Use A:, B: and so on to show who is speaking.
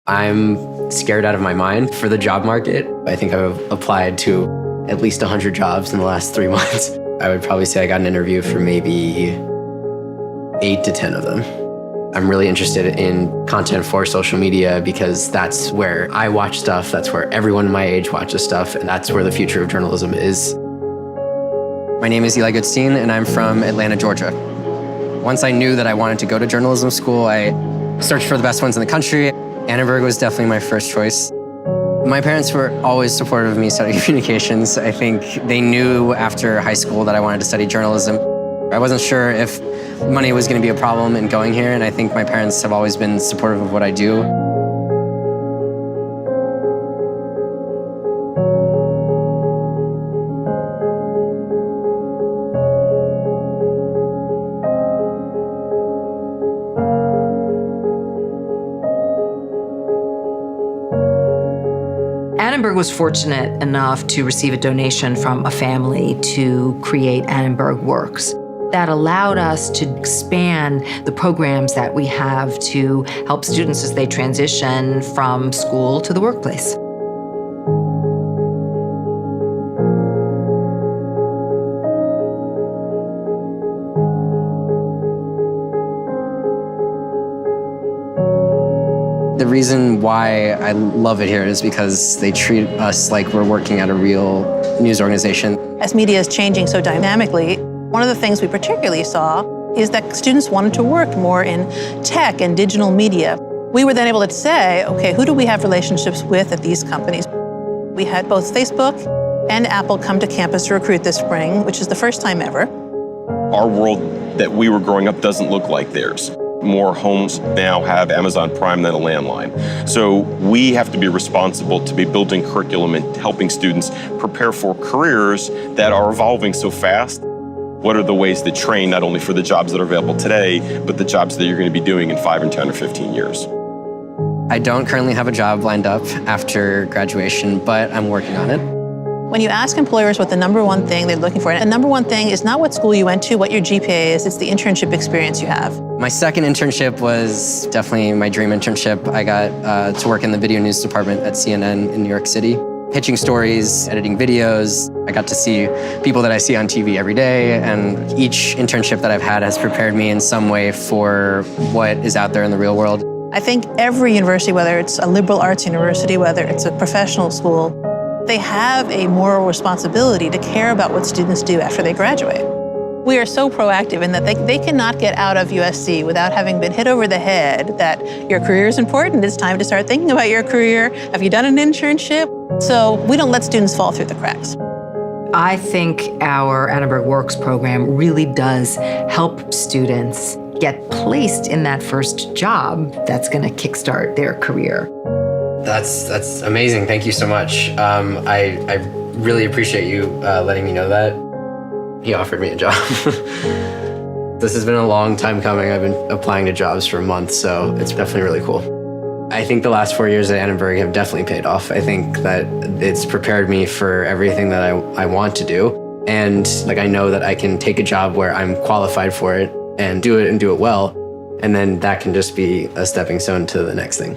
A: I'm scared out of my mind for the job market. I think I've applied to at least 100 jobs in the last 3 months. I would probably say I got an interview for maybe 8 to 10 of them. I'm really interested in content for social media because that's where I watch stuff, that's where everyone my age watches stuff, and that's where the future of journalism is. My name is Eli Goodstein, and I'm from Atlanta, Georgia. Once I knew that I wanted to go to journalism school, I searched for the best ones in the country. Annenberg was definitely my first choice. My parents were always supportive of me studying communications. I think they knew after high school that I wanted to study journalism. I wasn't sure if money was going to be a problem in going here, and I think my parents have always been supportive of what I do.
B: Annenberg was fortunate enough to receive a donation from a family to create Annenberg Works. That allowed us to expand the programs that we have to help students as they transition from school to the workplace.
A: The reason why I love it here is because they treat us like we're working at a real news organization.
C: As media is changing so dynamically, one of the things we particularly saw is that students wanted to work more in tech and digital media. We were then able to say, okay, who do we have relationships with at these companies? We had both Facebook and Apple come to campus to recruit this spring, which is the first time ever.
D: Our world that we were growing up doesn't look like theirs. More homes now have Amazon Prime than a landline. So we have to be responsible to be building curriculum and helping students prepare for careers that are evolving so fast. What are the ways to train not only for the jobs that are available today, but the jobs that you're going to be doing in 5 and 10 or 15 years?
A: I don't currently have a job lined up after graduation, but I'm working on it.
C: When you ask employers what the number one thing they're looking for, and the number one thing is not what school you went to, what your GPA is, it's the internship experience you have.
A: My second internship was definitely my dream internship. I got to work in the video news department at CNN in New York City, pitching stories, editing videos. I got to see people that I see on TV every day, and each internship that I've had has prepared me in some way for what is out there in the real world.
C: I think every university, whether it's a liberal arts university, whether it's a professional school, they have a moral responsibility to care about what students do after they graduate. We are so proactive in that they cannot get out of USC without having been hit over the head that your career is important, it's time to start thinking about your career, have you done an internship? So we don't let students fall through the cracks.
B: I think our Annenberg Works program really does help students get placed in that first job that's going to kickstart their career.
A: That's amazing. Thank you so much. I really appreciate you letting me know that. He offered me a job. This has been a long time coming. I've been applying to jobs for a month, so it's definitely really cool. I think the last 4 years at Annenberg have definitely paid off. I think that it's prepared me for everything that I want to do. And I know that I can take a job where I'm qualified for it and do it well. And then that can just be a stepping stone to the next thing.